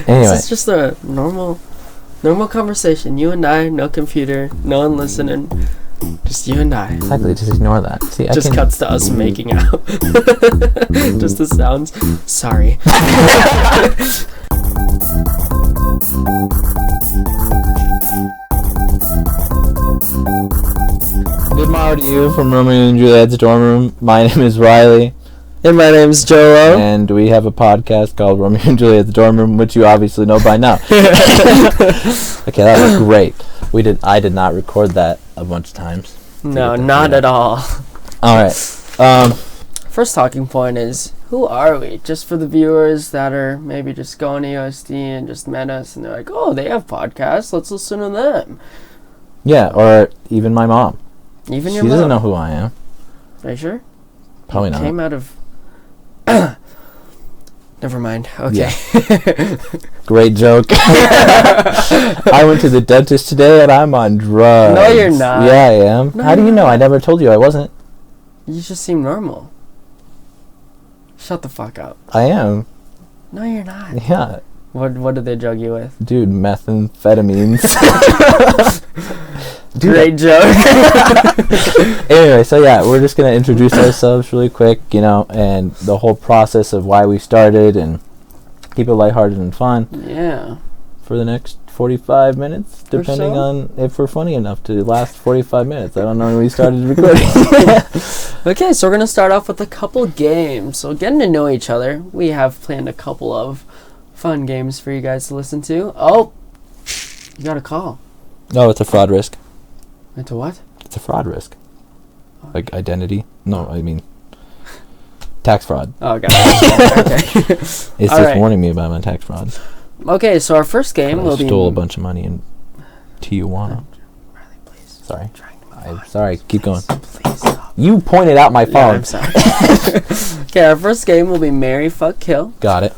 Anyway. This is just a normal conversation. You and I, no computer, no one listening. Just you and I. Exactly, just ignore that. See, Just cuts to us making out. Just the sounds. Sorry. Good morning to you from Romeo and Juliet's dorm room. My name is Riley. And my name's Joe. And we have a podcast called Romeo and Juliet's dorm room, which you obviously know by now. Okay, that was great. I did not record that a bunch of times. No, not at all. Alright. First talking point is, who are we? Just for the viewers that are maybe just going to USD and just met us and they're like, oh, they have podcasts, let's listen to them. Yeah, or even my mom. Even your mom? She doesn't mom? know who I am. Are you sure? Probably not. Came out of... Never mind. Okay. Yeah. Great joke. I went to the dentist today and I'm on drugs. No, you're not. Yeah, I am. No, How do you know? I never told you I wasn't. You just seem normal. Shut the fuck up. I am. No, you're not. Yeah. What did they drug you with? Dude, methamphetamines. Great joke. Anyway, so yeah, we're just going to introduce ourselves really quick, and the whole process of why we started and keep it lighthearted and fun. Yeah. For the next 45 minutes, depending on if we're funny enough to last 45 minutes. I don't know when we started recording. Okay, so we're going to start off with a couple games. So getting to know each other, we have planned a couple of fun games for you guys to listen to. Oh, you got a call. No, it's a fraud risk. Into what? It's a fraud risk. Like identity? No, I mean tax fraud. Oh, got it. Okay. It's just warning me about my tax fraud. Okay, so our first game will be... I stole a bunch of money in Tijuana. Riley, please. Sorry. I'm sorry. Keep going. Please stop. You pointed out my phone. Yeah, I'm sorry. Okay, our first game will be Marry, Fuck, Kill. Got it.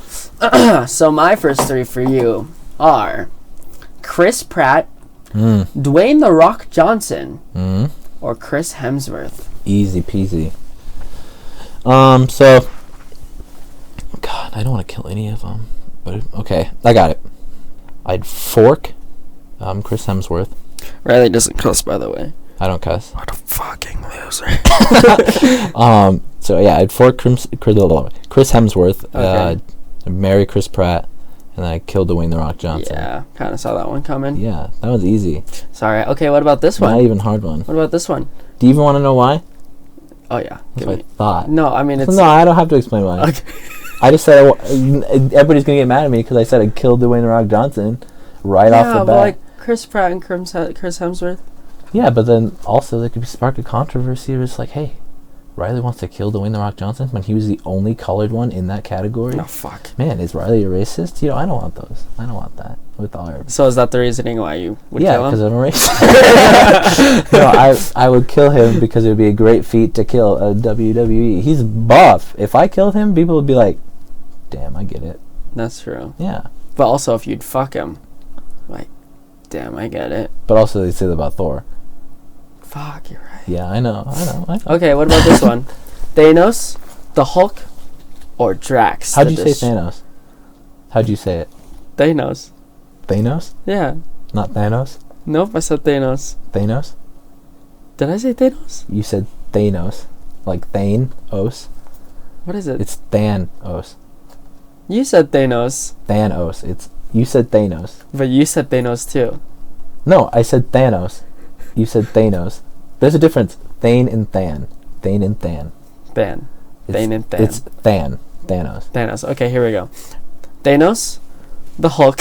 So my first three for you are Chris Pratt, Dwayne "The Rock" Johnson, or Chris Hemsworth. Easy peasy. So, God, I don't want to kill any of them, but okay, I got it. I'd fork, Chris Hemsworth. Riley doesn't cuss, by the way. I don't cuss. What a fucking loser. So yeah, I'd fork Chris Hemsworth. Okay. Marry Chris Pratt, and then I killed Dwayne "The Rock" Johnson. Yeah, kind of saw that one coming. Yeah, that was easy. Sorry. Okay, what about this one? Not even a hard one. What about this one? Do you even want to know why? Oh yeah. That's what I thought. No, I mean it's... No, I don't have to explain why. Okay. I just said everybody's gonna get mad at me because I said I killed Dwayne "The Rock" Johnson off the bat. Yeah, but like Chris Pratt and Chris Hemsworth. Yeah, but then also there could be spark a controversy. It's like, hey, Riley wants to kill Dwayne "The Rock" Johnson when he was the only colored one in that category. Oh fuck. Man, is Riley a racist? I don't want those. I don't want that with all our... So is that the reasoning why you would kill him? Yeah, because I'm a racist. No, I would kill him because it would be a great feat to kill a WWE. He's buff. If I killed him, people would be like, damn, I get it. That's true. Yeah. But also if you'd fuck him, like, damn, I get it. But also they say that about Thor. Fuck, you're right. Yeah, I know. Okay, what about this one? Thanos, the Hulk, or Drax? How'd you say Thanos? How'd you say it? Thanos. Thanos? Yeah. Not Thanos? Nope, I said Thanos. Thanos? Did I say Thanos? You said Thanos. Like Thanos. What is it? It's Thanos. You said Thanos. Thanos. You said Thanos. But you said Thanos too. No, I said Thanos. You said Thanos. There's a difference. Thane and Than. Thane and Than. Than. Thane and Than. It's Than. Thanos. Thanos. Okay, here we go. Thanos, the Hulk.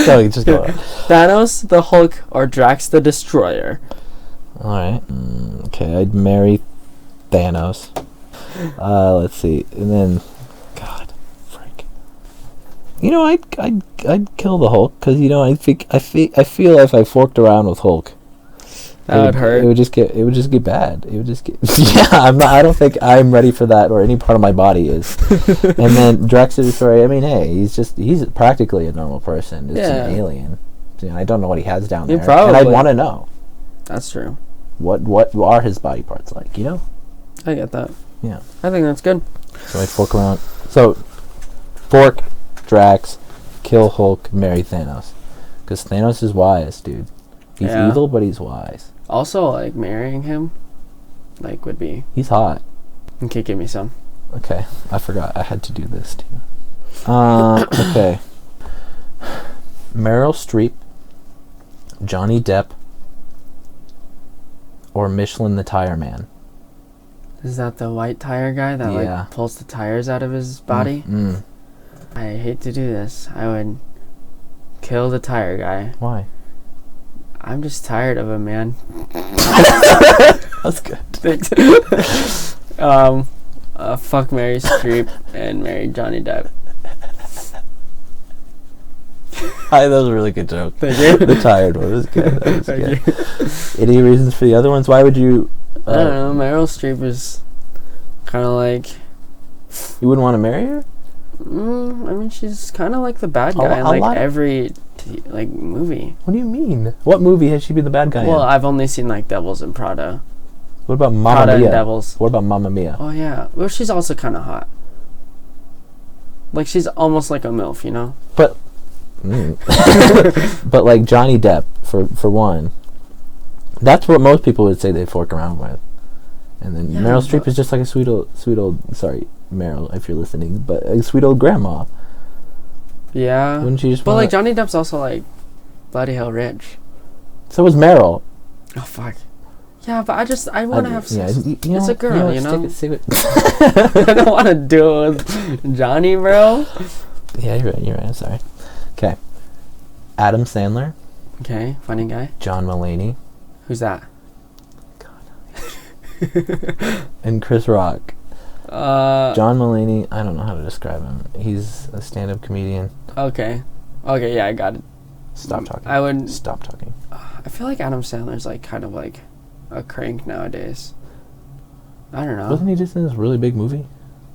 So just go. Thanos, the Hulk, or Drax the Destroyer. Alright. Okay, I'd marry Thanos. Let's see. And then, God, frick. I'd kill the Hulk because I feel if I forked around with Hulk, that would hurt. It would just get bad. It would just get yeah. I don't think I'm ready for that, or any part of my body is. And then Drax the Destroyer. I mean, hey, he's practically a normal person. It's an alien. So, I don't know what he has down there, and I'd want to know. That's true. What are his body parts like? I get that. Yeah. I think that's good. So I'd fork around. So fork Drax, kill Hulk, marry Thanos. Because Thanos is wise, dude. He's evil, but he's wise. Also, like, marrying him, like, would be... He's hot. Okay, give me some. Okay, I forgot. I had to do this, too. Okay. Meryl Streep, Johnny Depp, or Michelin the Tire Man. Is that the white tire guy that like pulls the tires out of his body? I hate to do this. I would kill the tire guy. Why? I'm just tired of him, man. That's good. Thanks. Fuck Mary Streep and marry Johnny Depp. That was a really good joke. Thank you. The tired one was good. That was good. Any reasons for the other ones? Why would you... I don't know. Meryl Streep is kind of like... You wouldn't want to marry her? I mean, she's kind of like the bad guy in like every like movie. What do you mean? What movie has she been the bad guy in? Well, I've only seen like Devils and Prada. What about Mamma Prada Mia? And Devils. What about Mamma Mia? Oh yeah. Well, she's also kind of hot. Like she's almost like a MILF, you know? But... but like Johnny Depp, for one, that's what most people would say they fork around with. And then Meryl Streep is just like a sweet old, sorry, Meryl, if you're listening, but a sweet old grandma. Yeah. Wouldn't you just But like Johnny Depp's also like bloody hell rich. So was Meryl. Oh fuck. Yeah, but I want to have sex. Yeah, it's a girl, you know? Stick it. I don't want to do it with Johnny, bro. Yeah, you're right, I'm sorry. Okay. Adam Sandler. Okay, funny guy. John Mulaney. Who's that? And Chris Rock. John Mulaney, I don't know how to describe him. He's a stand-up comedian. Okay, yeah, I got it. Stop talking. I would stop talking. I feel like Adam Sandler's like kind of like a crank nowadays. I don't know. Wasn't he just in this really big movie?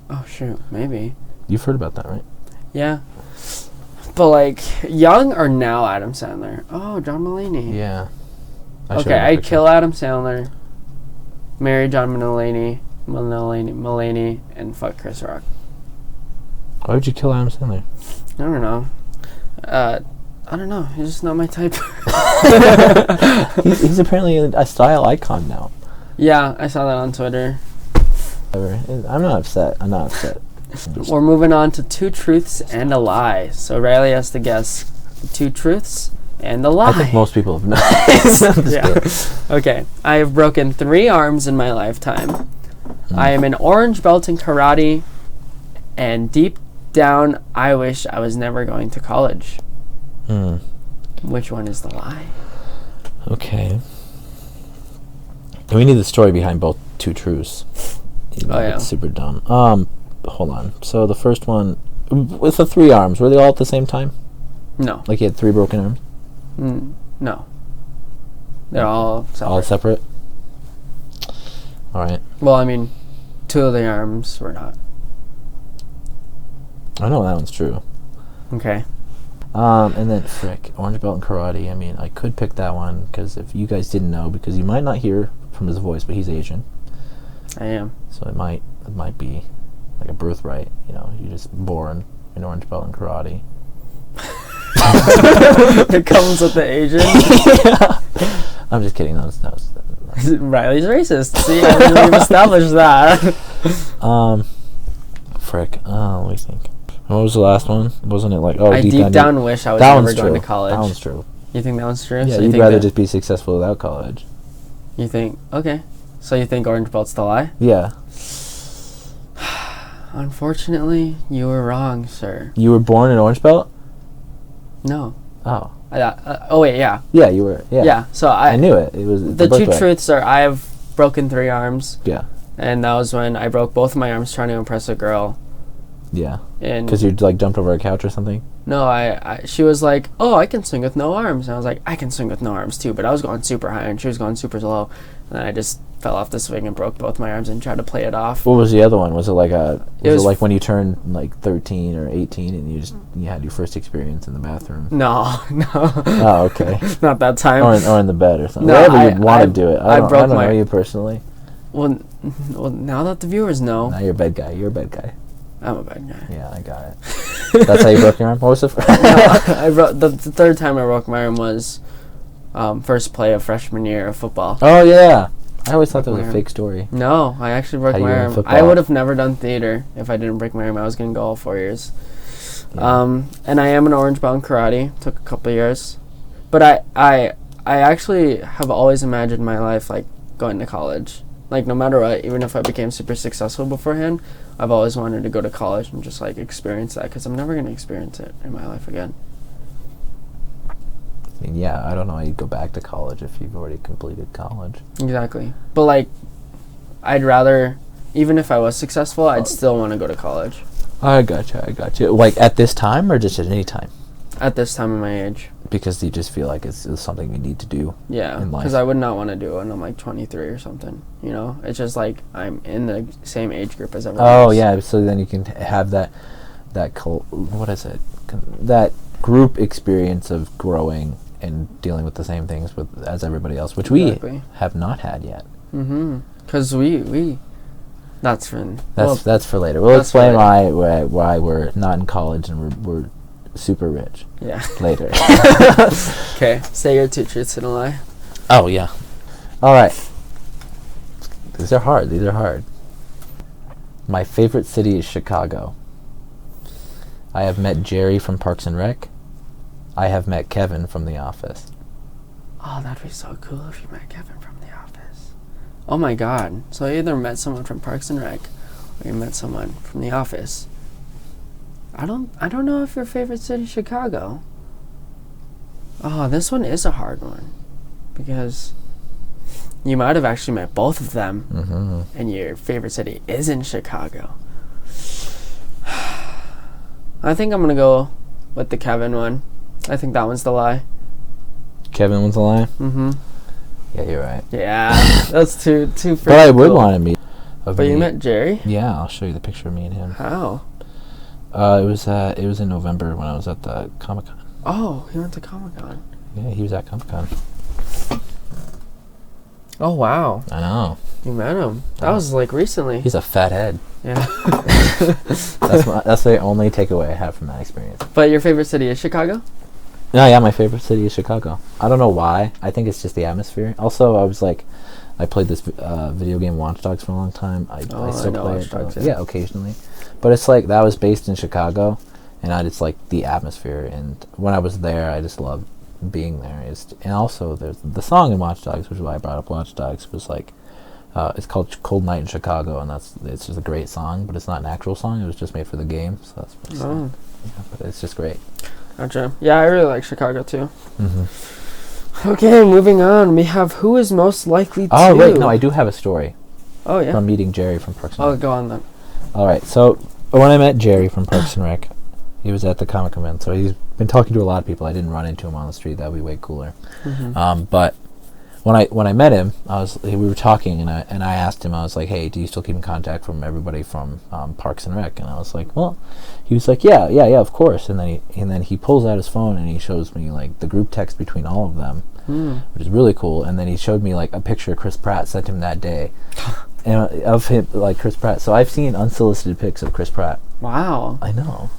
Oh shoot, maybe. You've heard about that, right? Yeah. But like young or now Adam Sandler? Oh, John Mulaney. Yeah. Okay, I'd kill Adam Sandler, marry John Mulaney, and fuck Chris Rock. Why would you kill Adam Sandler? I don't know. I don't know. He's just not my type. he's apparently a style icon now. Yeah, I saw that on Twitter. I'm not upset. We're moving on to 2 truths and a lie. So Riley has to guess 2 truths and a lie. I think most people have known. Yeah. Okay. I have broken 3 arms in my lifetime. I am an orange belt in karate, and deep down, I wish I was never going to college. Which one is the lie? Okay. We need the story behind both 2 truths. It's super dumb. Hold on. So the first one, with the 3 arms, were they all at the same time? No. Like he had 3 broken arms? No. They're all separate. All separate? Alright. Well, I mean, 2 of the arms were not. I know that one's true. Okay. And then, frick, orange belt in karate. I mean, I could pick that one, because if you guys didn't know, because you might not hear from his voice, but he's Asian. I am. So it might be like a birthright, you know, you're just born an orange belt in karate. It comes with the Asian. Yeah. I'm just kidding. That was Riley's racist. See, we've established that. Frick. Let me think. What was the last one? Wasn't it like I deep down wish I was never going to college. That one's true. You think that one's true? Yeah, so you'd rather just be successful without college. You think okay? So you think orange belt's the lie? Yeah. Unfortunately, you were wrong, sir. You were born an orange belt? No. Oh. Wait, yeah. Yeah, you were. Yeah. Yeah. So I knew it. It was the 2 truths are I have broken 3 arms. Yeah. And that was when I broke both of my arms trying to impress a girl. Yeah. And because you like jumped over a couch or something. No, she was like, "Oh, I can swing with no arms," and I was like, "I can swing with no arms too," but I was going super high and she was going super low, and then I just fell off the swing and broke both my arms and tried to play it off. What was the other one? Was it like was it like when you turned like 13 or 18 and you had your first experience in the bathroom? No. Oh, okay. Not that time. Or in the bed or something. No, whatever you'd want to do it. I don't know you personally. Well, now that the viewers know. Now you're a bed guy. You're a bed guy. I'm a bad guy. Yeah, I got it. That's how you broke your arm? What was it? The third time I broke my arm was first play of freshman year of football. Oh, yeah. I always thought that was a fake story. No, I actually broke my arm. I would have never done theater if I didn't break my arm. I was going to go all 4 years. Yeah. And I am an orange belt in karate. Took a couple of years. But I actually have always imagined my life like going to college. Like no matter what, even if I became super successful beforehand, I've always wanted to go to college and just like experience that because I'm never going to experience it in my life again. I mean, yeah, I don't know how you'd go back to college if you've already completed college. Exactly. But like, I'd rather, even if I was successful, I'd still want to go to college. I gotcha. Like at this time or just at any time? At this time of my age. Because you just feel like it's something you need to do. Yeah, because I would not want to do it when I'm like 23 or something. You know, it's just like I'm in the same age group as everyone else. Oh yeah, so then you can have that what is it? That group experience of growing and dealing with the same things as everybody else, which we have not had yet. Because we that's for later. We'll explain why we're not in college and we're super rich. Yeah. Later. Okay. Say your 2 truths and a lie. Oh yeah. All right. These are hard. My favorite city is Chicago. I have met Jerry from Parks and Rec. I have met Kevin from The Office. Oh, that'd be so cool if you met Kevin from The Office. Oh my god. So you either met someone from Parks and Rec or you met someone from The Office. I don't know if your favorite city is Chicago. Oh, this one is a hard one. Because you might have actually met both of them and your favorite city is in Chicago. I think I'm going to go with the Kevin one. I think that one's the lie. Kevin one's the lie? Mm-hmm. Yeah, you're right. Yeah, that's too But I would want to meet. But you met Jerry? Yeah, I'll show you the picture of me and him. How? It was in November when I was at the Comic-Con. Oh, he went to Comic-Con. Yeah, he was at Comic-Con. Oh, wow. I know. You met him. That was like recently. He's a fat head. Yeah. That's the only takeaway I have from that experience. But your favorite city is Chicago? No, yeah, my favorite city is Chicago. I don't know why. I think it's just the atmosphere. Also, I played this video game Watch Dogs for a long time. I still play it. Dogs, yeah, occasionally. But it's like that was based in Chicago, and I just like the atmosphere. And when I was there, I just loved being there. And also, there's the song in Watch Dogs, which is why I brought up Watch Dogs, was like, it's called Cold Night in Chicago, and it's just a great song, but it's not an actual song. It was just made for the game, so that's what it's yeah, but it's just great. Gotcha. Yeah, I really like Chicago too. Mm-hmm. Okay, moving on. We have who is most likely to... Oh, wait, no, I do have a story. Oh, yeah? From meeting Jerry from Parks and Rec. Oh, go on then. All right, so when I met Jerry from Parks and Rec, he was at the Comic-Con event, so he's been talking to a lot of people. I didn't run into him on the street. That would be way cooler. Mm-hmm. But when I met him, we were talking, and I asked him, I was like, hey, do you still keep in contact from everybody from Parks and Rec? And I was like, well, he was like, yeah, of course. And then he pulls out his phone and he shows me like the group text between all of them, which is really cool. And then he showed me like a picture Chris Pratt sent him that day, and of him, like Chris Pratt. So I've seen unsolicited pics of Chris Pratt. Wow. I know.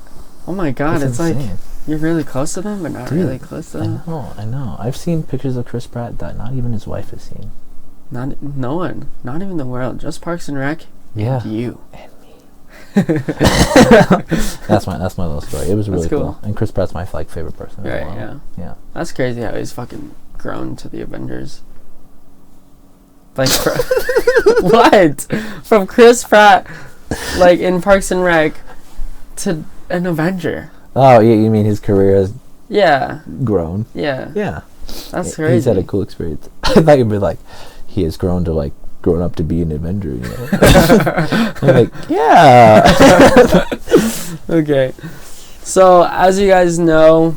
Oh my god, it's insane. Like you're really close to them, but not really close to them. I know. I've seen pictures of Chris Pratt that not even his wife has seen. No one. Not even the world. Just Parks and Rec. Yeah. And you. And me. That's my little story. It was really cool. And Chris Pratt's my favorite person. Right, yeah. Yeah. That's crazy how he's fucking grown to the Avengers. Like, what? From Chris Pratt, like, in Parks and Rec, to an Avenger. Oh, yeah, you mean his career has grown? Yeah. Yeah. That's crazy. He's had a cool experience. I thought you'd be like, he has grown to, like, grown up to be an Avenger, you know? I'm like, yeah. Okay. So, as you guys know,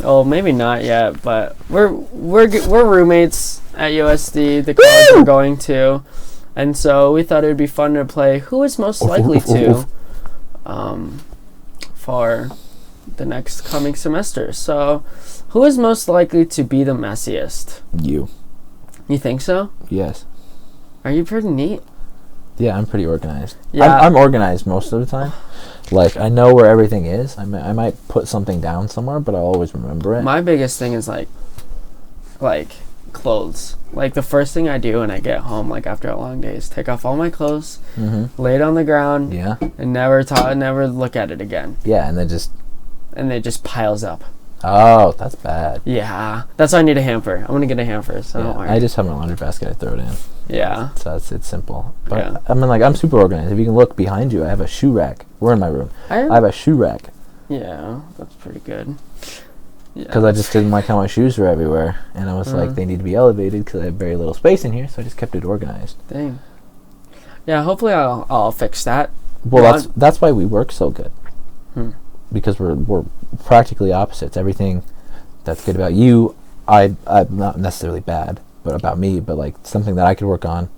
well, maybe not yet, but we're roommates at USD, the college we're going to. And so we thought it would be fun to play Who is Most Likely to for the next coming semester. So, who is most likely to be the messiest? You. You think so? Yes. Are you pretty neat? Yeah, I'm pretty organized. Yeah. I'm organized most of the time. Like, I know where everything is. I might put something down somewhere, but I'll always remember it. My biggest thing is like clothes. Like the first thing I do when I get home, like after a long day, is take off all my clothes, lay it on the ground, and never look at it again. Yeah, and it just piles up. Oh, that's bad. Yeah, that's why I need a hamper. I'm gonna get a hamper. So don't worry. I just have my laundry basket. I throw it in. Yeah. So it's simple. But I mean, like, I'm super organized. If you can look behind you, I have a shoe rack. We're in my room. I have a shoe rack. Yeah, that's pretty good. Because I just didn't like how my shoes were everywhere, and I was like, they need to be elevated because I have very little space in here, so I just kept it organized. Dang. Yeah, hopefully I'll fix that. Well, that's why we work so good. Because we're practically opposites. Everything that's good about you, I'm not necessarily bad, but about me, but like something that I could work on,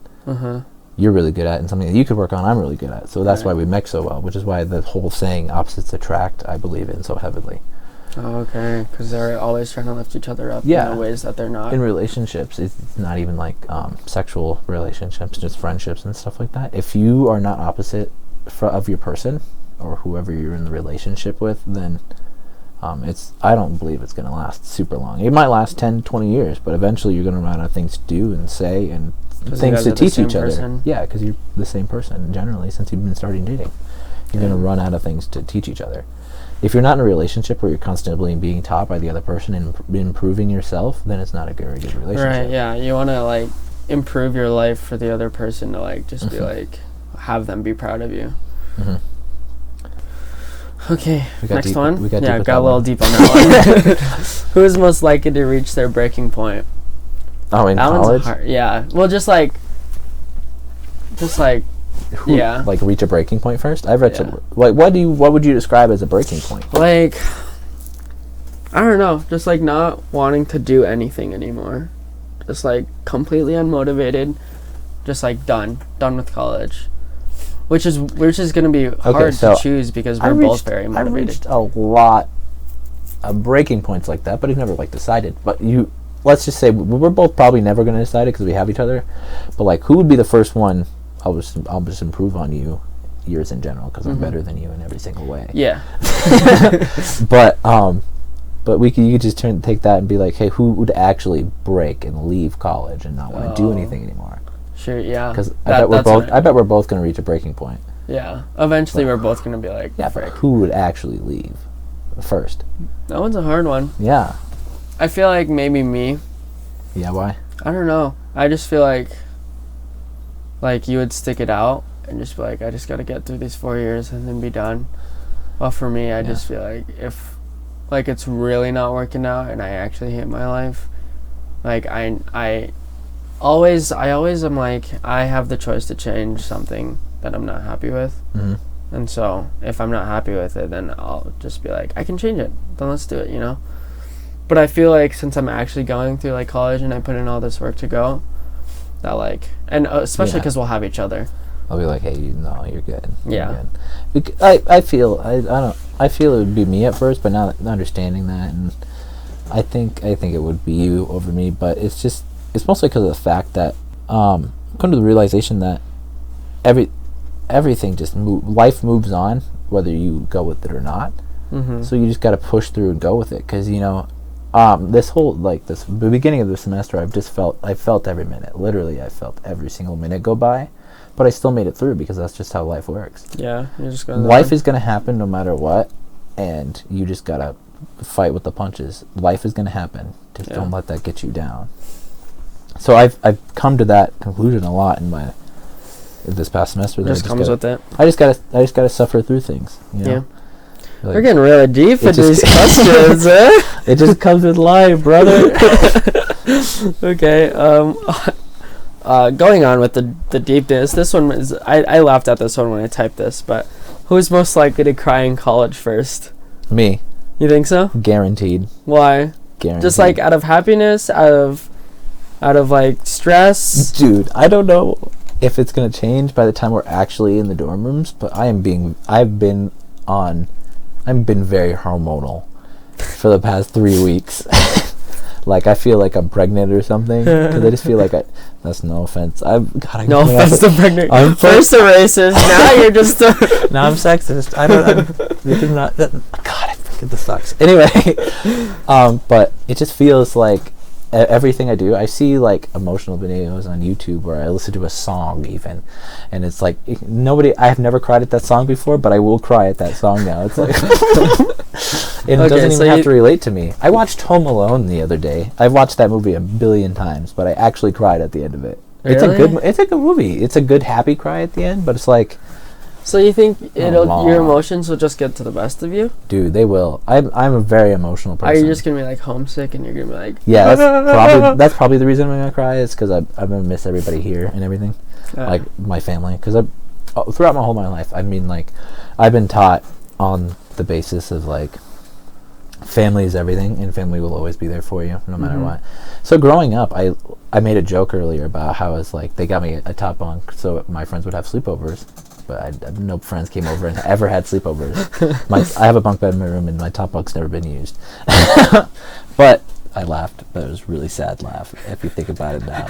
you're really good at, and something that you could work on, I'm really good at. So that's why we mix so well, which is why the whole saying "opposites attract" I believe in so heavily. Oh, okay, because they're always trying to lift each other up in ways that they're not. In relationships, it's not even like sexual relationships, just friendships and stuff like that. If you are not opposite of your person or whoever you're in the relationship with, then I don't believe it's going to last super long. It might last 10, 20 years, but eventually you're going to run out of things to do and say and things to teach each other. Yeah, because you're the same person generally since you've been starting dating. You're going to run out of things to teach each other. If you're not in a relationship where you're constantly being taught by the other person and improving yourself, then it's not a very good relationship. Right, yeah. You want to, like, improve your life for the other person to, like, just be, like, have them be proud of you. Okay, next one. We got a little deep on that one. Who is most likely to reach their breaking point? Oh, in college? Yeah. Well, just like... Who, like, reach a breaking point first? I've reached like, what would you describe as a breaking point? Like, I don't know, just like not wanting to do anything anymore, just like completely unmotivated, just like done with college, which is gonna be hard to choose because we're both very motivated. I reached a lot of breaking points like that, but I've never like decided. But let's just say we're both probably never gonna decide it because we have each other. But like, who would be the first one? I'll just improve on yours in general because I'm better than you in every single way. Yeah. But you could just take that and be like, hey, who would actually break and leave college and not want to do anything anymore? Sure. Yeah. Because I bet we're both going to reach a breaking point. Yeah. Eventually, we're both going to be like, yeah. But who would actually leave first? That one's a hard one. Yeah. I feel like maybe me. Yeah. Why? I don't know. I just feel like you would stick it out and just be like, I just got to get through these 4 years and then be done. Well, for me, I just feel like if, like, it's really not working out and I actually hate my life, like, I always am like, I have the choice to change something that I'm not happy with. And so if I'm not happy with it, then I'll just be like, I can change it. Then let's do it, you know? But I feel like since I'm actually going through, like, college and I put in all this work to go, that, like, and especially because we'll have each other. I'll be like, hey, no, you're good. Yeah. You're good. I feel it would be me at first, but now understanding that, and I think it would be you over me, but it's mostly because of the fact that come to the realization that everything just life moves on whether you go with it or not. So you just got to push through and go with it because this whole the beginning of the semester I felt every minute. Literally, I felt every single minute go by, but I still made it through because that's just how life works. Yeah, you're just gonna. Life is gonna happen no matter what, and you just gotta fight with the punches. Life is gonna happen. Just don't let that get you down. So I've come to that conclusion a lot in this past semester. Just comes with it. I just gotta suffer through things. You know? Yeah. Like, we're getting really deep into these questions, eh? It just comes with life, brother. Okay. Going on with the deepness. This one is I laughed at this one when I typed this, but who's most likely to cry in college first? Me. You think so? Guaranteed. Why? Guaranteed. Just like out of happiness, out of like stress. Dude, I don't know if it's gonna change by the time we're actually in the dorm rooms, but I've been very hormonal for the past 3 weeks. like I feel like I'm pregnant or something, because I just feel like that's no offense. No offense to pregnant. I'm first a racist, now you're just now I'm sexist. This is not that. God, I freaking this sucks. Anyway, but it just feels like everything I do, I see like emotional videos on YouTube where I listen to a song even, and it's like I have never cried at that song before, but I will cry at that song now. It's like it doesn't even have to relate to me. I watched Home Alone the other day. I've watched that movie a billion times, but I actually cried at the end of it. Really? It's a good movie. It's a good happy cry at the end, but it's like. So you think your emotions will just get to the best of you? Dude, they will. I'm a very emotional person. Are you just gonna be like homesick and you're gonna be like? Yeah, that's probably the reason I'm gonna cry, is because I'm gonna miss everybody here and everything, like my family. Because throughout my whole life, I mean, like, I've been taught on the basis of like, family is everything, and family will always be there for you no matter what. So growing up, I made a joke earlier about how it's like they got me a top bunk so my friends would have sleepovers. But no friends came over and ever had sleepovers. I have a bunk bed in my room, and my top bunk's never been used. But I laughed. But it was a really sad laugh if you think about it now.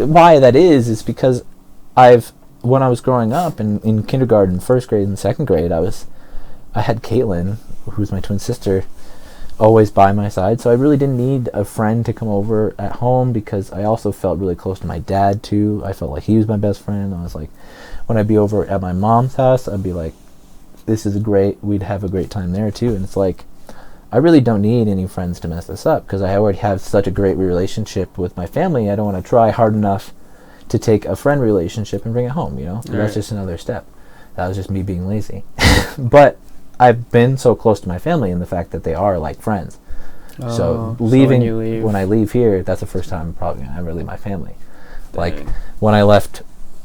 Why that is because when I was growing up in kindergarten, first grade, and second grade, I had Caitlin, who's my twin sister, always by my side, so I really didn't need a friend to come over at home, because I also felt really close to my dad too. I felt like he was my best friend. I was like, when I'd be over at my mom's house, I'd be like, we'd have a great time there too. And it's like, I really don't need any friends to mess this up, because I already have such a great relationship with my family. I don't want to try hard enough to take a friend relationship and bring it home, Right. That's just another step. That was just me being lazy. But I've been so close to my family in the fact that they are like friends. So when I leave here, that's the first time I'm probably going to ever leave my family. Dang. Like when I left,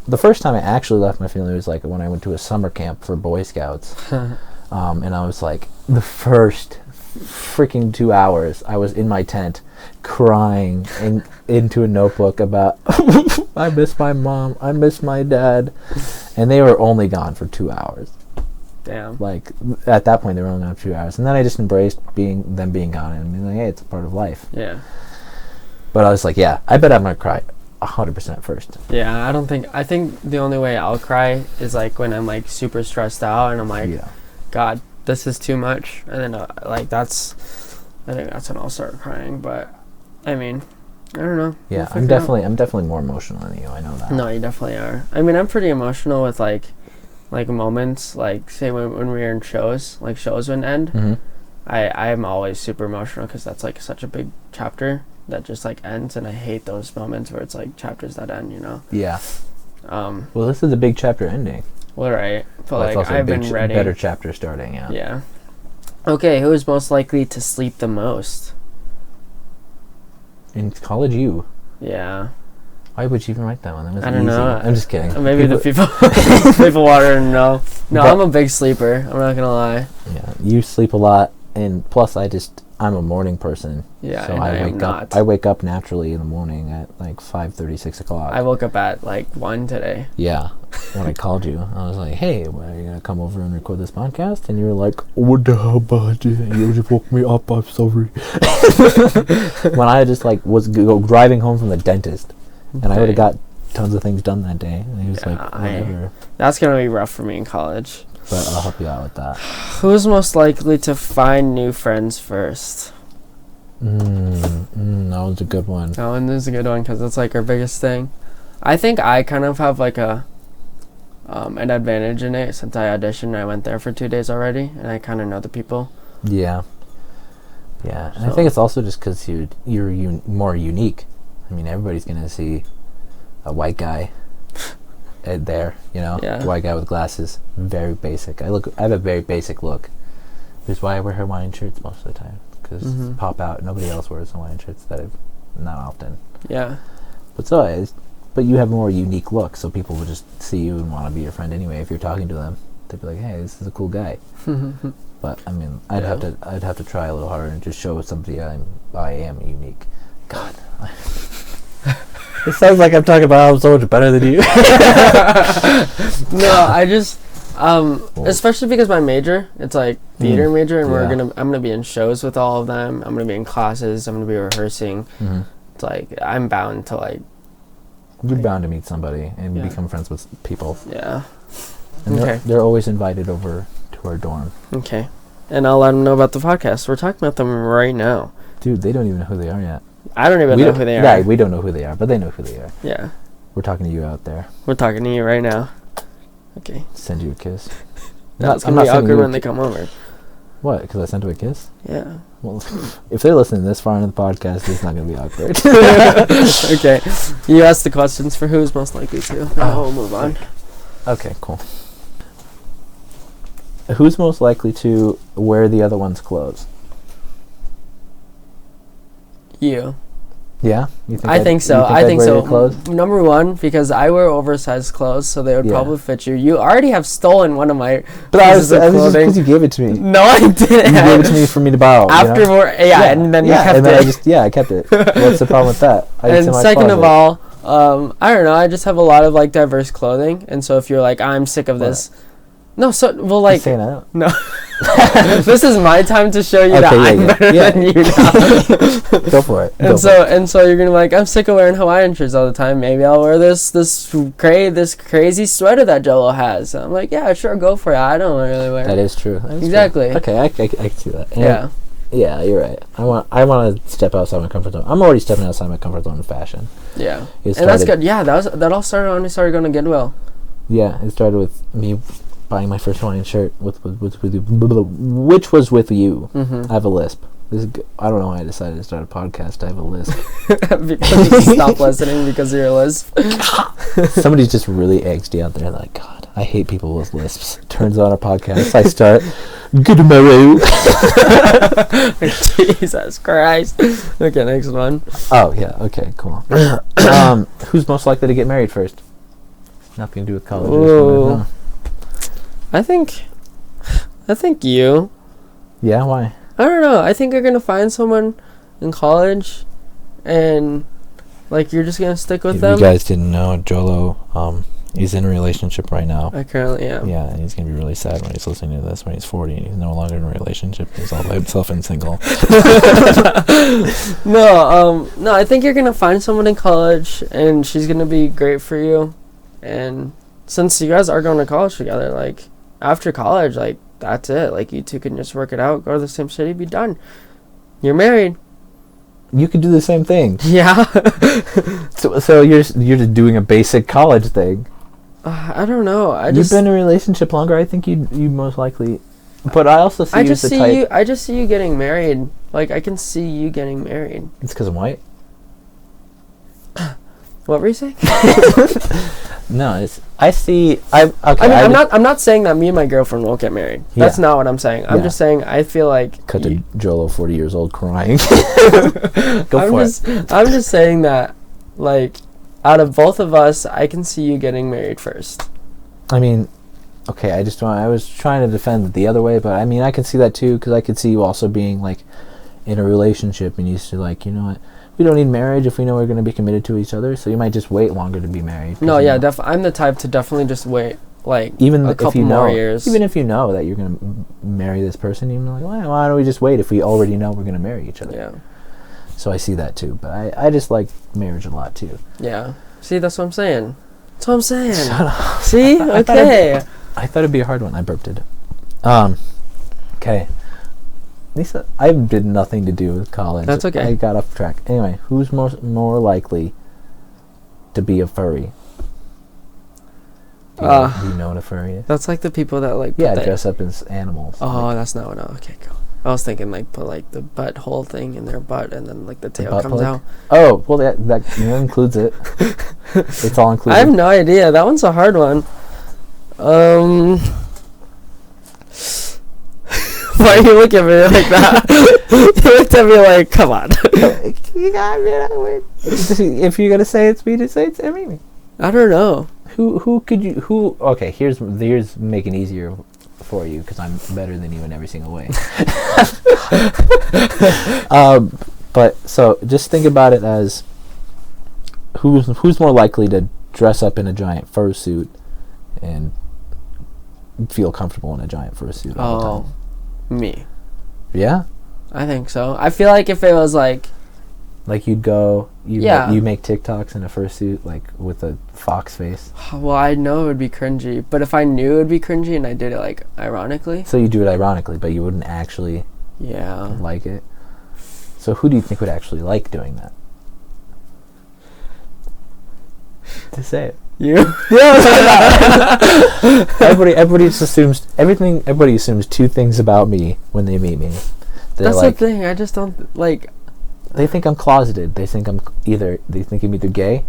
the first time I actually left my family was like when I went to a summer camp for Boy Scouts. And I was like, the first freaking 2 hours, I was in my tent crying into a notebook about, I miss my mom, I miss my dad. And they were only gone for 2 hours. Damn. Like, at that point, they were only gone 2 hours. And then I just embraced them being gone and being like, hey, it's a part of life. Yeah. But I was like, yeah, I bet I'm going to cry 100% first. Yeah, I think the only way I'll cry is, like, when I'm, like, super stressed out and I'm like, God, this is too much. And then, I think that's when I'll start crying. But, I mean, I don't know. Yeah, I'm definitely more emotional than you. I know that. No, you definitely are. I mean, I'm pretty emotional with, like moments, like say when we were in shows, like shows would end. I'm always super emotional because that's like such a big chapter that just like ends, and I hate those moments where it's like chapters that end, Yeah. Well, this is a big chapter ending. Well, right, but like also I've been ready. Better chapter starting. Yeah. Yeah. Okay, who is most likely to sleep the most? In college, you. Yeah. Why would you even write that one? That was I don't know. I'm just kidding. Maybe the people want to know. No, I'm a big sleeper. I'm not gonna lie. Yeah, you sleep a lot, and plus I'm a morning person. Yeah, so I wake up naturally in the morning at like 5:30, 6 o'clock. I woke up at like 1 today. Yeah, when I called you, I was like, "Hey, are you gonna come over and record this podcast?" And you were like, "What the hell, bud? You just woke me up. I'm sorry." When I just like was driving home from the dentist. And I would have got tons of things done that day. And he was like, whatever. That's going to be rough for me in college. But I'll help you out with that. Who's most likely to find new friends first? That was a good one. That one is a good one because that's like our biggest thing. I think I kind of have like an advantage in it since I auditioned. I went there for 2 days already, and I kind of know the people. Yeah. Yeah. And I think it's also just because you're more unique. I mean, everybody's going to see a white guy there, Yeah. White guy with glasses. Very basic. I have a very basic look. Which is why I wear Hawaiian shirts most of the time. Because pop out. Nobody else wears Hawaiian shirts not often. Yeah. But you have a more unique look, so people will just see you and want to be your friend anyway. If you're talking to them, they'd be like, hey, this is a cool guy. But, I mean, I'd have to try a little harder and just show somebody I am unique. God. It sounds like I'm talking about how I'm so much better than you. No, Especially because my major, it's like theater major, and Yeah. I'm gonna be in shows with all of them. I'm gonna be in classes. I'm gonna be rehearsing. It's like I'm bound to like. You're bound to meet somebody and Yeah. become friends with people. Yeah. And Okay. they're always invited over to our dorm. Okay. And I'll let them know about the podcast. We're talking about them right now. Dude, they don't even know who they are yet. I don't even know who they are. Yeah, we don't know who they are, but they know who they are. Yeah. We're talking to you out there. We're talking to you right now. Okay. Send you a kiss. That's I'm gonna be sending awkward you a when they come over. What? Because I sent her a kiss? Yeah. Well, if they're listening this far into the podcast, it's not going to be awkward. Okay. You asked the questions for who's most likely to. Now we'll move on. Okay, cool. Who's most likely to wear the other one's clothes? You. Yeah? I think so. I'd wear your so. clothes? Number one, because I wear oversized clothes, so they would Yeah. probably fit you. You already have stolen one of my But I was pieces of just clothing. because you gave it to me. No, I didn't. You gave it to me for me to borrow. After and then you kept and then it. I kept it. What's the problem with that? It's in And my second of closet. all, I don't know. I just have a lot of like diverse clothing, and so if you're like, I'm sick of this. No, so well, I'm like saying that. no. This is my time to show you that Okay, I'm better than you now. Go for it. And so you're gonna be like, I'm sick of wearing Hawaiian shirts all the time. Maybe I'll wear this crazy sweater that Jello has. And I'm like, yeah, sure, go for it. I don't really wear. That is true. That is Exactly. True. Okay, I can see that. And Yeah. Yeah, you're right. I want to step outside my comfort zone. I'm already stepping outside my comfort zone in fashion. Yeah. It And that's started- good. Yeah, that all started when we started going to Goodwill. Yeah, it started with me buying my first Hawaiian shirt which was with you. Mm-hmm. I have a lisp. This is I don't know why I decided to start a podcast. I have a lisp. Because you stopped listening because of your lisp. Somebody's just really angsty out there. Like, God, I hate people with lisps. Turns on our podcast. I start. Good tomorrow. Jesus Christ. Okay, next one. Oh yeah. Okay. Cool. Who's most likely to get married first? Nothing to do with college. Ooh. I think you. Yeah. Why? I don't know. I think you're gonna find someone in college, and like you're just gonna stick with them. If you guys didn't know, Jolo, he's in a relationship right now. I currently am. Yeah, and he's gonna be really sad when he's listening to this when he's 40 and he's no longer in a relationship. He's all by himself and single. No, I think you're gonna find someone in college, and she's gonna be great for you. And since you guys are going to college together, like after college, like that's it. Like you two can just work it out, go to the same city, be done. You're married. You could do the same thing. Yeah. So you're just doing a basic college thing. I don't know. You've been in a relationship longer. I think you most likely. But I also see you as the type. I just see you getting married. Like I can see you getting married. It's because I'm white. What were you saying? No, it's. I see. Okay. I mean, I'm not saying that me and my girlfriend won't get married. Yeah. That's not what I'm saying. I'm Yeah. just saying I feel like. Cut to Jolo, 40 years old, crying. I'm just saying that, like, out of both of us, I can see you getting married first. I mean, okay. I was trying to defend it the other way, but I mean, I can see that too because I could see you also being like in a relationship and used to like, you know what. We don't need marriage if we know we're going to be committed to each other, so you might just wait longer to be married. No, yeah, I'm the type to definitely just wait, like, even a couple if you know, more years. Even if you know that you're going to marry this person, you're like, well, why don't we just wait if we already know we're going to marry each other? Yeah. So I see that too, but I just like marriage a lot too. Yeah. See, that's what I'm saying. That's what I'm saying. Shut up. See? Okay. I thought it'd be a hard one. I burped it. Okay. Lisa, I did nothing to do with college. That's okay. I got off track. Anyway, who's more likely to be a furry? Do you know what a furry is? That's like the people that, like, dress up as animals. Oh, that's not what okay, cool. I was thinking, like, put, like, the butthole thing in their butt, and then, like, the tail comes plug? out. Oh, well, that includes it. It's all included. I have no idea. That one's a hard one. Why are you looking at me like that? You looked at me like, come on. You got me. If you're gonna say it's me, just say it's me. I don't know. Who? Okay, here's making it easier for you because I'm better than you in every single way. But so just think about it as who's more likely to dress up in a giant fursuit and feel comfortable in a giant fursuit all the time. Me. Yeah? I think so. I feel like if it was like you'd go, Yeah. you make TikToks in a fursuit, like with a fox face. well, I know it would be cringy, but if I knew it would be cringy and I did it like ironically, So you do it ironically, but you wouldn't actually yeah. like it. So who do you think would actually like doing that? To say it. You? Everybody just assumes everything. Everybody assumes two things about me when they meet me. That's the thing. I just don't like. They think I'm closeted. They think I'm either gay,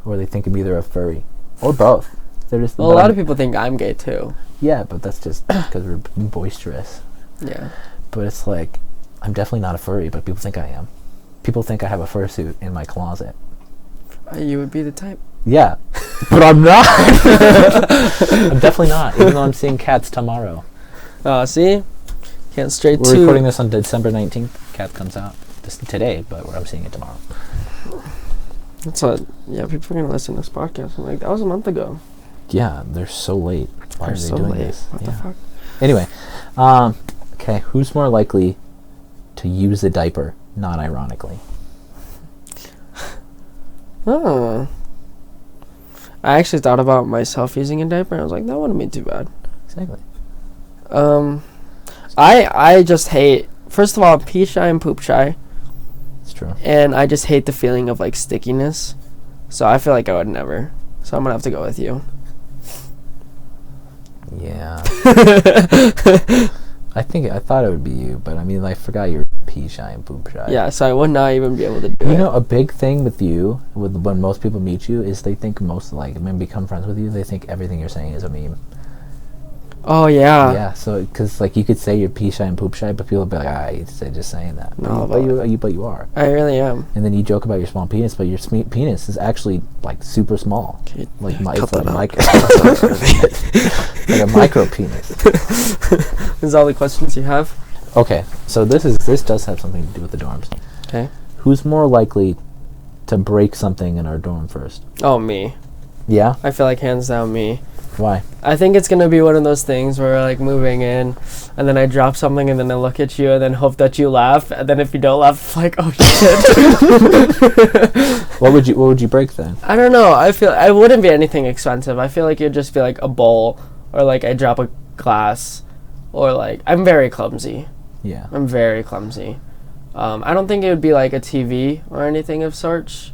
or they think I'm either a furry, or both. They're just. Well, a lot of people think I'm gay too. Yeah, but that's just because we're boisterous. Yeah. But it's like, I'm definitely not a furry, but people think I am. People think I have a fursuit in my closet. You would be the type. Yeah, but I'm not. I'm definitely not, even though I'm seeing Cats tomorrow. See? Can't straight We're to... recording this on December 19th. Cat comes out today, but I'm seeing it tomorrow. Yeah, people are going to listen to this podcast. I'm like, that was a month ago. Yeah, they're so late. Why are they so doing late. this? What the fuck? Anyway, okay, who's more likely to use a diaper, not ironically? Oh. I actually thought about myself using a diaper, and I was like, that wouldn't be too bad. Exactly. I just hate... First of all, I'm pee shy and poop shy. It's true. And I just hate the feeling of, like, stickiness. So I feel like I would never. So I'm going to have to go with you. Yeah. I thought it would be you, but I mean, I forgot you're pee shy and poop shy. Yeah, so I would not even be able to do it. You know, a big thing with you, when most people meet you, is they think when become friends with you, they think everything you're saying is a meme. Oh, yeah. Yeah, so, because, like, you could say you're pee shy and poop shy, but people will be like, they're just saying that. No, but you are. I really am. And then you joke about your small penis, but your penis is actually, like, super small. Okay, Like, cut that out. like a micro penis. This is all the questions you have? Okay, so this does have something to do with the dorms. Okay. Who's more likely to break something in our dorm first? Oh, me. Yeah? I feel like hands down me. Why? I think it's going to be one of those things where we're like moving in and then I drop something and then I look at you and then hope that you laugh, and then if you don't laugh, it's like, oh shit. What would you break then? I don't know. I feel it wouldn't be anything expensive. I feel like it'd just be like a bowl, or like I drop a glass, or like I'm very clumsy. Yeah. I'm very clumsy. I don't think it would be like a TV or anything of sorts.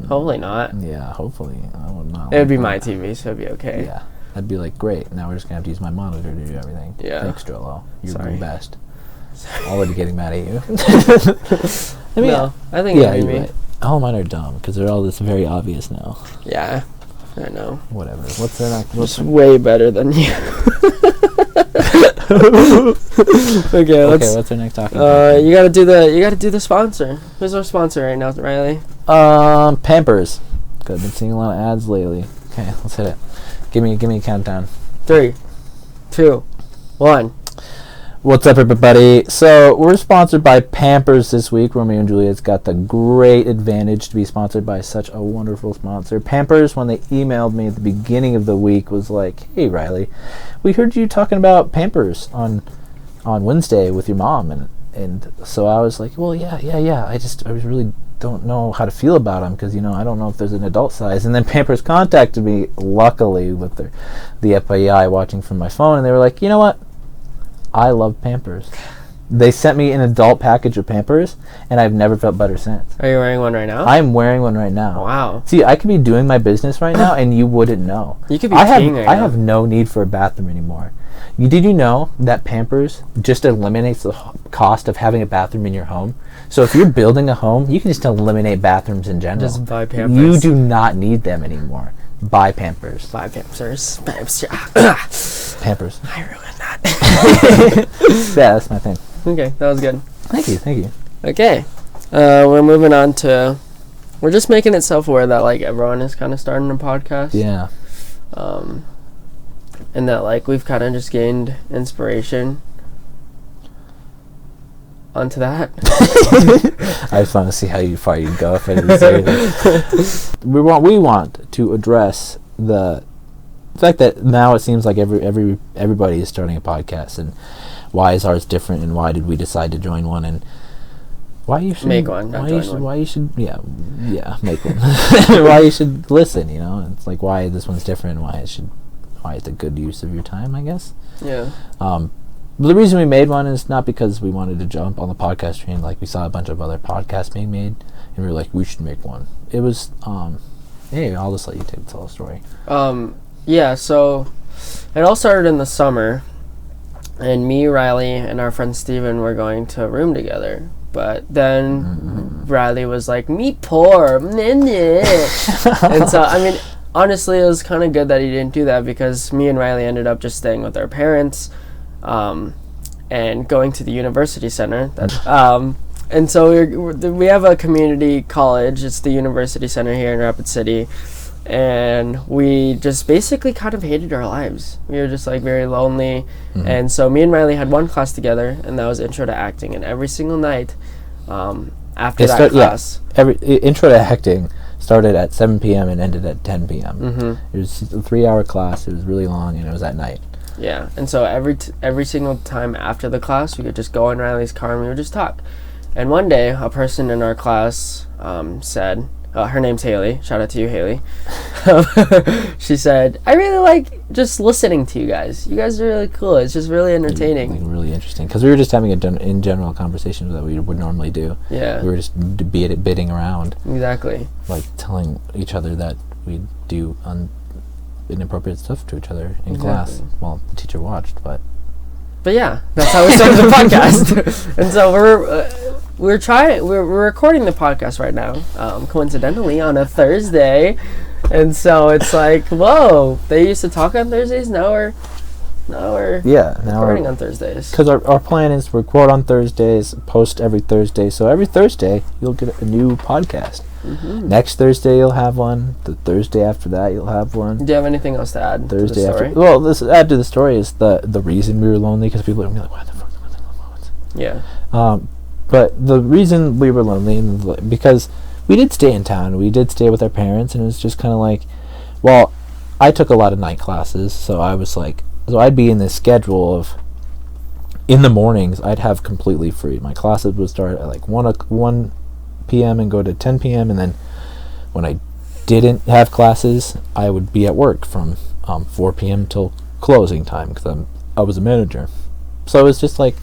Hopefully not. Yeah, hopefully. I would not. It would be my TV, so it'd be okay. Yeah. I'd be like, great, now we're just going to have to use my monitor to do everything. Yeah. Thanks, Drello. You're Sorry. the best. Already getting mad at you. I mean, no, I think yeah, it'd be you're me. right. All mine are dumb, because they're all this very obvious now. Yeah, I know. Whatever. What's the next? Just way better than you. Okay, what's our next topic? You gotta do the sponsor. Who's our sponsor right now, Riley? Pampers. Good. I've been seeing a lot of ads lately. Okay, let's hit it. Give me a countdown. 3, 2, 1. What's up, everybody? So we're sponsored by Pampers this week. Romeo and Juliet's got the great advantage to be sponsored by such a wonderful sponsor. Pampers, when they emailed me at the beginning of the week, was like, "Hey, Riley, we heard you talking about Pampers on Wednesday with your mom," and so I was like, "Well, yeah. I really don't know how to feel about them, because I don't know if there's an adult size." And then Pampers contacted me, luckily with the FBI watching from my phone, and they were like, "You know what? I love Pampers." They sent me an adult package of Pampers, and I've never felt better since. Are you wearing one right now? I'm wearing one right now. Wow. See, I could be doing my business right now, and you wouldn't know. You could be peeing right now. I have no need for a bathroom anymore. Did you know that Pampers just eliminates the cost of having a bathroom in your home? So if you're building a home, you can just eliminate bathrooms in general. Just buy Pampers. You do not need them anymore. Buy Pampers. Buy Pampers. Pampers. I ruined that. Yeah, that's my thing. Okay, that was good. Thank you. Okay, we're moving on to... We're just making it self-aware that, like, everyone is kind of starting a podcast. Yeah. And that, like, we've kind of just gained inspiration onto that. I just want to see how far you'd go if I didn't say anything. We want to address the the fact that now it seems like everybody is starting a podcast, and why is ours different, and why did we decide to join one, and why you should make one, why you should make one. Why you should listen, you know? It's like why this one's different, and why it's a good use of your time, I guess. Yeah. The reason we made one is not because we wanted to jump on the podcast train. Like, we saw a bunch of other podcasts being made, and we were like, we should make one. It was, hey, I'll just let you tell the story. Yeah, so it all started in the summer, and me, Riley, and our friend Steven were going to room together. But then Riley was like, me poor, and so, I mean, honestly, it was kind of good that he didn't do that, because me and Riley ended up just staying with our parents, and going to the university center. And so we have a community college. It's the university center here in Rapid City, and we just basically kind of hated our lives. We were just like very lonely, and so me and Riley had one class together, and that was Intro to Acting. And every single night, after that class, every Intro to Acting started at 7 p.m. and ended at 10 p.m. It was a 3-hour class. It was really long, and it was at night. Yeah, and so every single time after the class, we could just go in Riley's car and we would just talk. And one day, a person in our class said, her name's Haley. Shout out to you, Haley. She said, I really like just listening to you guys. You guys are really cool. It's just really entertaining. Like really interesting. Because we were just having in general conversations that we would normally do. Yeah. We were just bidding around. Exactly. Like telling each other that we do inappropriate stuff to each other in class. Well, the teacher watched, but yeah, that's how we started the podcast. And so we're recording the podcast right now, coincidentally on a Thursday, and so it's like, whoa, they used to talk on Thursdays, now we're recording on Thursdays. Because our plan is to record on Thursdays, post every Thursday, so every Thursday you'll get a new podcast. Next Thursday you'll have one. The Thursday after that you'll have one. Do you have anything else to add Thursday to the story? After, well, this add to the story is the reason we were lonely, because people are gonna be like, what the fuck? Yeah. But the reason we were lonely, because we did stay in town, we did stay with our parents, and it was just kind of like, well, I took a lot of night classes, so I was like, so I'd be in this schedule of, in the mornings, I'd have completely free. My classes would start at like 1 p.m. and go to 10 p.m. And then when I didn't have classes, I would be at work from 4 p.m. till closing time, because I was a manager. So it was just like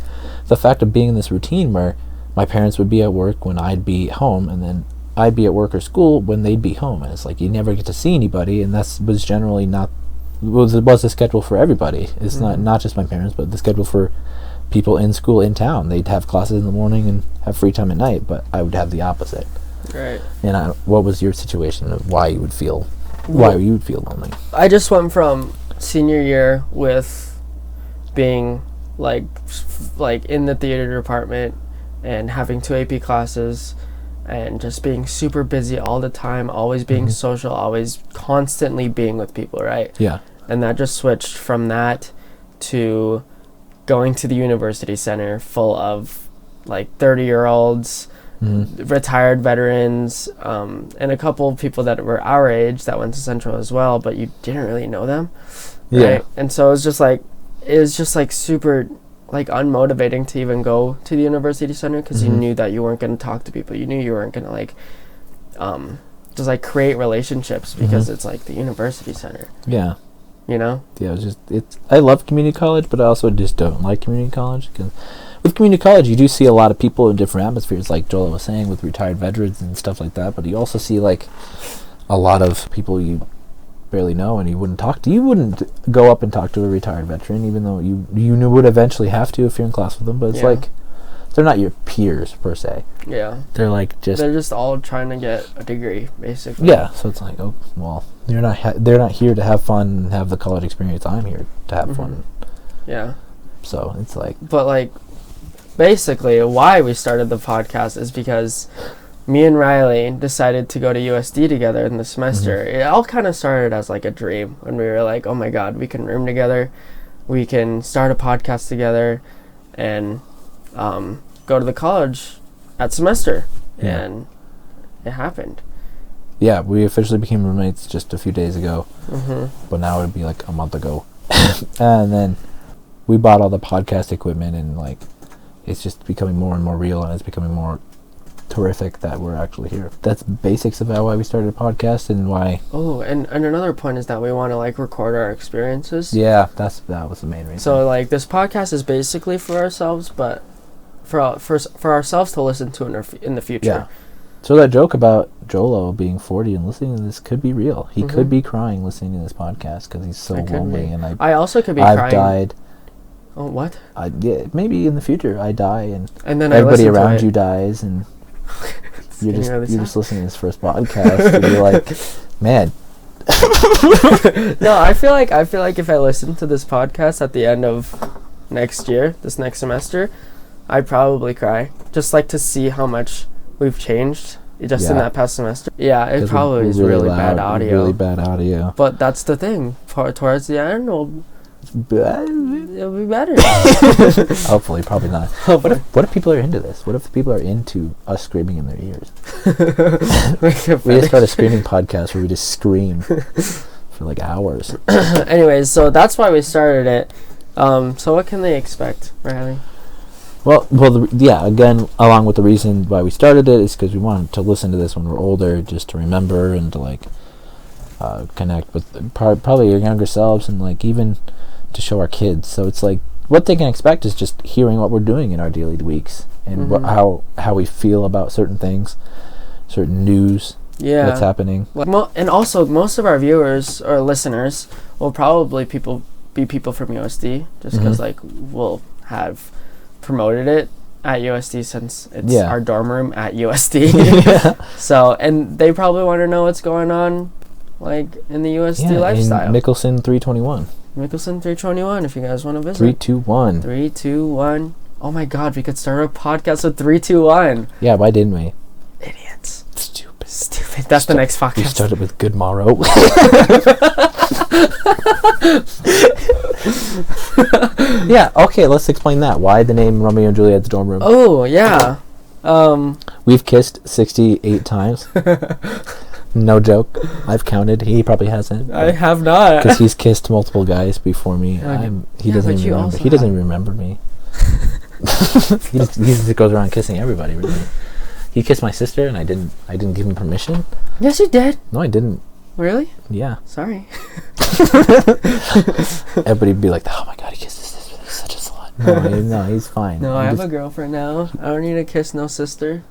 the fact of being in this routine where my parents would be at work when I'd be home, and then I'd be at work or school when they'd be home. And it's like you never get to see anybody, and that was generally not was the schedule for everybody. It's not just my parents, but the schedule for people in school in town. They'd have classes in the morning and have free time at night, but I would have the opposite. Right. And what was your situation of why you would feel lonely? I just went from senior year with being like in the theater department and having 2 AP classes and just being super busy all the time, always being social, always constantly being with people, right? Yeah. And that just switched from that to going to the university center full of like 30-year-olds, retired veterans, and a couple of people that were our age that went to Central as well, but you didn't really know them. Yeah. Right? And so it was just like super like unmotivating to even go to the university center, because you knew that you weren't going to talk to people. You knew you weren't going to like just like create relationships, because it's like the university center. Yeah. You know? Yeah, I love community college, but I also just don't like community college, because with community college you do see a lot of people in different atmospheres, like Joel was saying, with retired veterans and stuff like that, but you also see like a lot of people you barely know, and you wouldn't go up and talk to a retired veteran, even though you would eventually have to if you're in class with them, but it's like they're not your peers per se. Yeah. They're just all trying to get a degree, basically. Yeah, so it's like, oh, well, they're not here to have fun and have the college experience. I'm here to have fun. Yeah. So it's like, but like, basically, why we started the podcast is because me and Riley decided to go to USD together in the semester. It all kind of started as like a dream when we were like, oh my god, we can room together, we can start a podcast together, and go to the college at semester. And it happened. yeah, we officially became roommates just a few days ago. But now it would be like a month ago. And then we bought all the podcast equipment, and like it's just becoming more and more real, and it's becoming more terrific that we're actually here. That's basics about why we started a podcast and why. Oh, and another point is that we want to like record our experiences. Yeah, that was the main reason. So like this podcast is basically for ourselves, but for ourselves to listen to in the future. Yeah. So that joke about Jolo being 40 and listening to this could be real. He could be crying listening to this podcast because he's so lonely. And I also could be I've crying. died. Oh, what? Yeah, maybe in the future I die and then everybody around you dies, and you're just listening to this first podcast and you're like, man. No, I feel like if I listen to this podcast at the end of next year, this next semester, I'd probably cry. Just like to see how much we've changed just in that past semester. Yeah, it probably is really bad audio. Really bad audio. But that's the thing. Towards the end, it'll be better. Hopefully, probably not. What if people are into this? What if people are into us screaming in their ears? We just start a screaming podcast where we just scream for like hours. Anyways, so that's why we started it. So what can they expect, Riley? Well, again, along with the reason why we started it is because we wanted to listen to this when we're older, just to remember and to like connect with probably our younger selves, and like even to show our kids. So it's like what they can expect is just hearing what we're doing in our daily weeks and how we feel about certain things, certain news, what's happening. And also, most of our viewers or listeners will probably be people from USD, just because like we'll have promoted it at USD since it's our dorm room at USD. So, and they probably want to know what's going on like in the USD lifestyle. In Mickelson 321. Mickelson 321 if you guys want to visit. 321. 321. Oh my god, we could start a podcast with 321. Yeah, why didn't we? Idiots. Stupid. That's the next podcast. We started with good morrow. Yeah, okay, let's explain that. Why the name Romeo and Juliet's dorm room? Oh, yeah. We've kissed 68 times. No joke. I've counted. He probably hasn't. I have not. Because he's kissed multiple guys before me. He doesn't even remember. He doesn't even remember me. he just goes around kissing everybody, really. He kissed my sister, and I didn't give him permission. Yes, you did. No, I didn't. Really? Yeah. Sorry. Everybody'd be like, "Oh my god, he kissed his sister. He's such a slut." No, he's fine. No, I have a girlfriend now. I don't need to kiss no sister.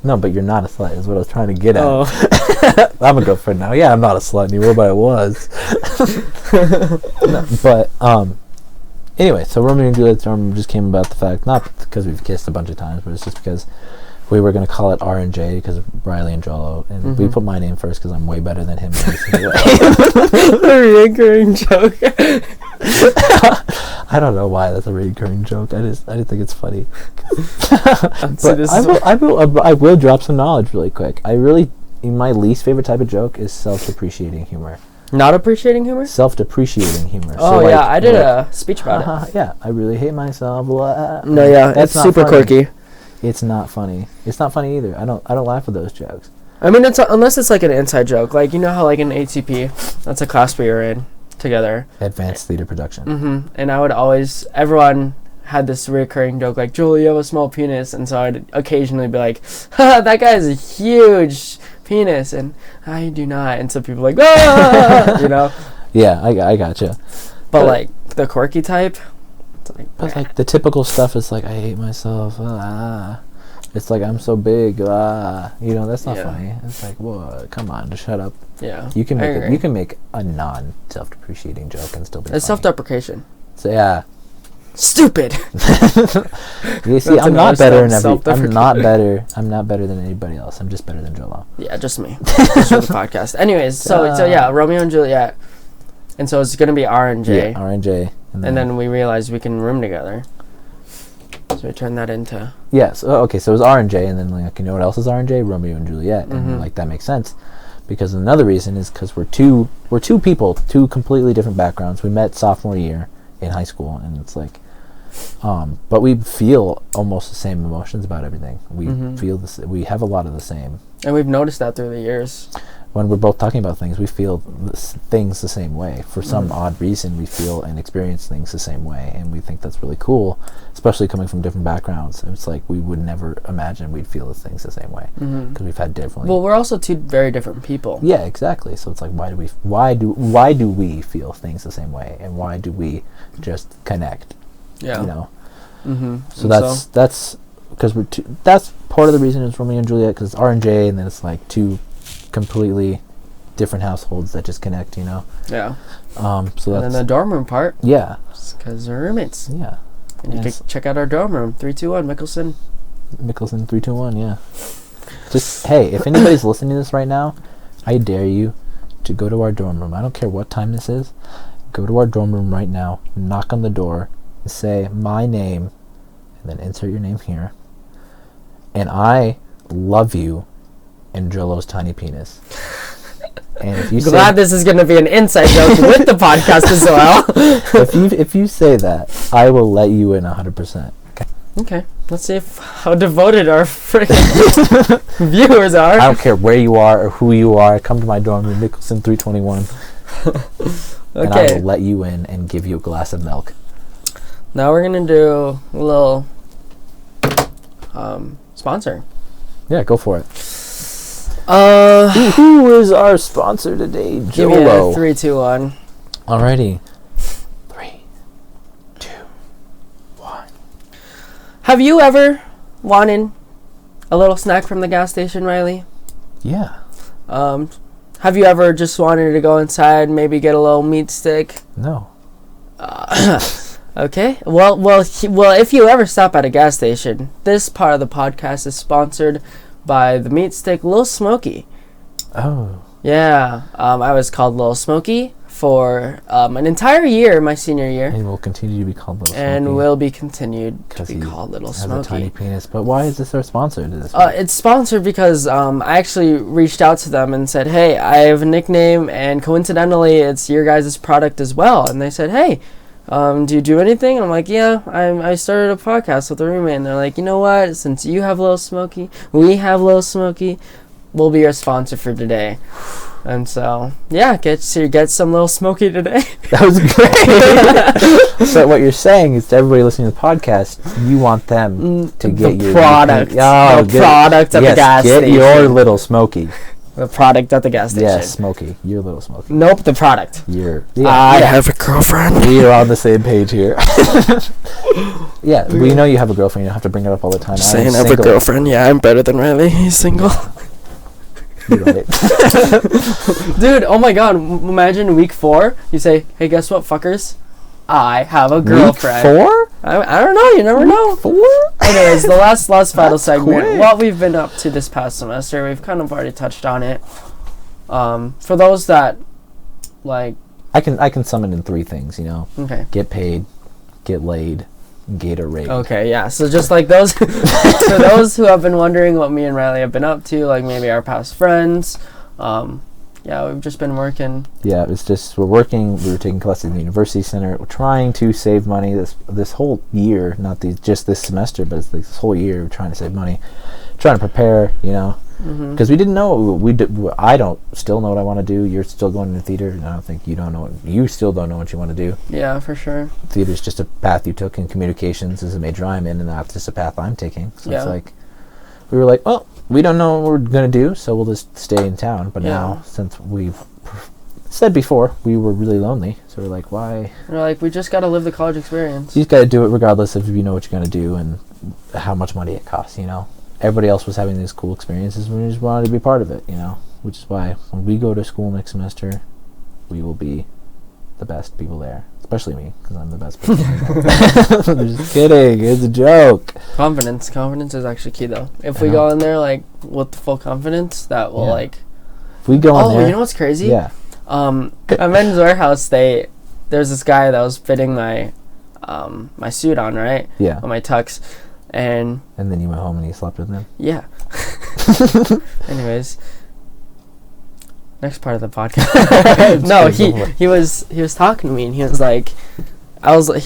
No, but you're not a slut, is what I was trying to get at. Oh. I'm a girlfriend now. Yeah, I'm not a slut anymore, but I was. No, but anyway, so Romeo and Juliet's dorm just came about the fact, not because we've kissed a bunch of times, but it's just because we were going to call it R&J because of Riley and Jolo, and we put my name first because I'm way better than him. The recurring joke. I don't know why that's a recurring joke. I just think it's funny. So I will drop some knowledge really quick. My least favorite type of joke is self-depreciating humor. Not appreciating humor? Self-depreciating humor. Oh, so I did a speech about it. Yeah, I really hate myself. No, yeah, that's super quirky. It's not funny. It's not funny either. I don't laugh at those jokes. I mean, unless it's like an inside joke. Like, you know how like in ATP, that's a class we were in together. Advanced Theater Production. And I would always, everyone had this recurring joke like, Julie, you have a small penis. And so I'd occasionally be like, ha, that guy has a huge penis. And I do not. And so people are like, ah, you know? Yeah, I gotcha. But like the quirky type, it's like the typical stuff is like, I hate myself. It's like, I'm so big. You know, that's not funny. It's like, whoa, come on, just shut up. Yeah. You can make a non-self-depreciating joke and still be It's funny. Self-deprecation. So yeah. Stupid. You see, I'm not better than anybody else. I'm just better than Jolo. Yeah, just me. Just for the podcast. Anyways, so yeah, Romeo and Juliet. And so it's going to be R&J. Yeah, R&J. And then we realized we can room together. So we turned that into... Yes. Okay, so it was R&J, and then like, you know what else is R&J? Romeo and Juliet. And like that makes sense. Because another reason is because we're two people, two completely different backgrounds. We met sophomore year in high school, and it's like... but we feel almost the same emotions about everything. We feel we have a lot of the same And we've noticed that through the years. When we're both talking about things, we feel things the same way. For some odd reason, we feel and experience things the same way, and we think that's really cool, especially coming from different backgrounds. It's like we would never imagine we'd feel the things the same way because we've had differently. Well, we're also two very different people. Yeah, exactly. So it's like, why do we feel things the same way, and why do we just connect? Yeah, you know. So that's because we're two. That's part of the reason it's Romeo and Juliet, because it's RJ, and then it's like two completely different households that just connect, you know. Yeah. So that's, and then the dorm room part. Yeah. Because they're roommates. Yeah. And you can check out our dorm room, 321 Mickelson. 321. Yeah. Just hey, if anybody's listening to this right now, I dare you to go to our dorm room. I don't care what time this is. Go to our dorm room right now. Knock on the door and say my name, and then insert your name here. And I love you. And Jolo's tiny penis. And if you glad this is going to be an inside joke with the podcast as well. if you say that, I will let you in 100%. Okay. Let's see how devoted our freaking viewers are. I don't care where you are or who you are. Come to my dorm room, Mickelson 321. And I will let you in and give you a glass of milk. Now we're going to do a little sponsor. Yeah, go for it. Who is our sponsor today? Give me a 3, 2, 1. Alrighty. 3, 2, 1. Have you ever wanted a little snack from the gas station, Riley? Yeah. Have you ever just wanted to go inside, maybe get a little meat stick? No. Okay. Well, if you ever stop at a gas station, this part of the podcast is sponsored by the meat stick Lil Smoky. Oh. Yeah. I was called Lil Smoky for an entire year, my senior year. And will continue to be called Little Smoky. And will be continued to be called Little Smoky. Has a tiny penis. But why is this our sponsor? It's sponsored because I actually reached out to them and said, hey, I have a nickname, and coincidentally, it's your guys' product as well. And they said, hey, do you do anything? And I'm like, yeah, I started a podcast with a roommate. And they're like, you know what? Since you have Lil Smoky, we have Lil Smoky, we'll be your sponsor for today. And so, yeah, get some Lil Smoky today. That was great. So what you're saying is to everybody listening to the podcast, you want them to get your product. Product at the gas station. Get your Little Smoky. The product at the gas station. Yes, Smoky. You're Little Smoky. Nope, the product. I have a girlfriend. We are on the same page here. Yeah, we know you have a girlfriend. You don't have to bring it up all the time. Saying I have a girlfriend. Yeah, I'm better than Riley. He's single. You're right. Dude, oh my god. Imagine week 4. You say, hey, guess what, fuckers? I have a girlfriend. Week 4? I don't know. You never know. 4? Anyways, the last final segment. Quick. What we've been up to this past semester, we've kind of already touched on it. For those that, like... I can sum it in 3 things, you know? Okay. Get paid, get laid, Gatorade. Okay, yeah. So just like those... for those who have been wondering what me and Riley have been up to, like maybe our past friends... yeah, we've just been working. Yeah, it's just we're working. We were taking classes in the university center. We're trying to save money this whole year, not just this semester, but it's this whole year. We're trying to save money, trying to prepare. You know, because we didn't know I don't still know what I want to do. You're still going to theater, and I don't think you still don't know what you want to do. Yeah, for sure. Theater's just a path you took, and communications is a major I'm in, and that's just a path I'm taking. So it's like we were like, well, we don't know what we're going to do, so we'll just stay in town. But now, since we've said before, we were really lonely, so we're like, why? We're like, we just got to live the college experience. You just got to do it regardless of if you know what you're going to do and how much money it costs, you know? Everybody else was having these cool experiences, and we just wanted to be part of it, you know? Which is why when we go to school next semester, we will be the best people there. Especially me, because I'm the best person. I'm just kidding. It's a joke. Confidence is actually key, though. If we go in there like with full confidence, that will like. If we go in there, you know what's crazy? Yeah. At Men's Warehouse, there's this guy that was fitting my my suit on, right? Yeah. On my tux, and then you went home and you slept with him. Yeah. Anyways. Next part of the podcast. No, he was talking to me, and he was like, I was like,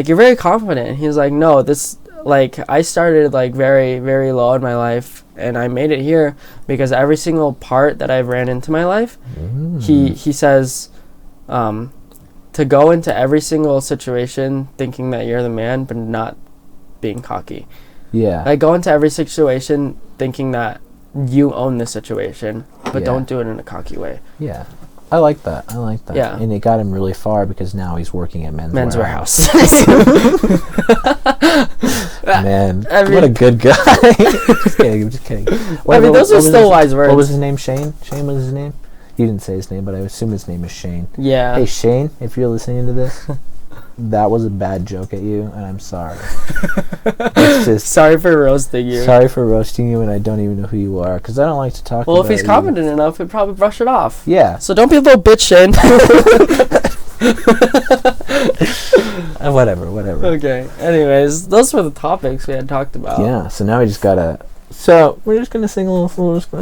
you're very confident. And he was like, no, this, like I started like very, very low in my life, and I made it here because every single part that I've ran into my life, he says, to go into every single situation thinking that you're the man, but not being cocky. Yeah. Like go into every situation thinking that you own the situation, but don't do it in a cocky way. Yeah. I like that. Yeah. And it got him really far because now he's working at Men's Warehouse. Man, what a good guy. Just kidding. Those are still wise words. What was his name? Shane? Shane was his name? You didn't say his name, but I assume his name is Shane. Yeah. Hey, Shane, if you're listening to this, that was a bad joke at you, and I'm sorry. It's just sorry for roasting you. Sorry for roasting you, and I don't even know who you are, because I don't like to talk about Well, if he's confident enough, he'd probably brush it off. Yeah. So don't be a little bitch, Shane. Whatever. Okay. Anyways, those were the topics we had talked about. Yeah, so now we just gotta... So, we're just gonna sing a little... This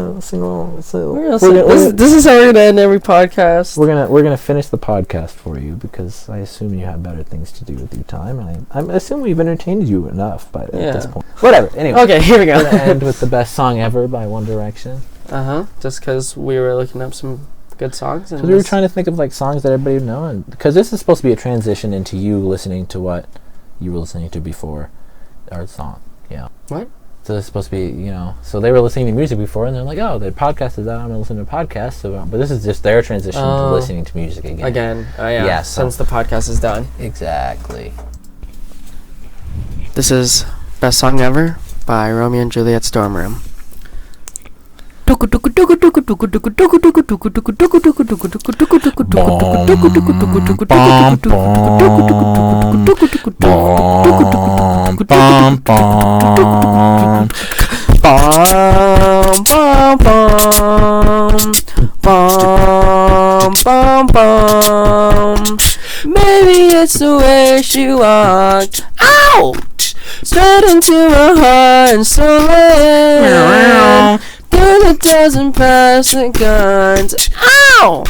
is how we're gonna end every podcast. We're gonna finish the podcast for you, because I assume you have better things to do with your time, and I assume we've entertained you enough at this point. Whatever, anyway. Okay, here we go. We're gonna end with The Best Song Ever by One Direction. Just because we were looking up some good songs. Because we were trying to think of, like, songs that everybody would know, and because this is supposed to be a transition into you listening to what you were listening to before our song. Yeah. What? So it's supposed to be, so they were listening to music before, and they're like, oh, the podcast is out, I'm going to listen to a podcast. So, but this is just their transition to listening to music again. Yeah, since the podcast is done. Exactly. This is Best Song Ever by Romeo and Juliet's Dorm Room. Maybe it's the way she walked. Ouch! Straight into my heart and soul. Through the dozen past the guns. Ow!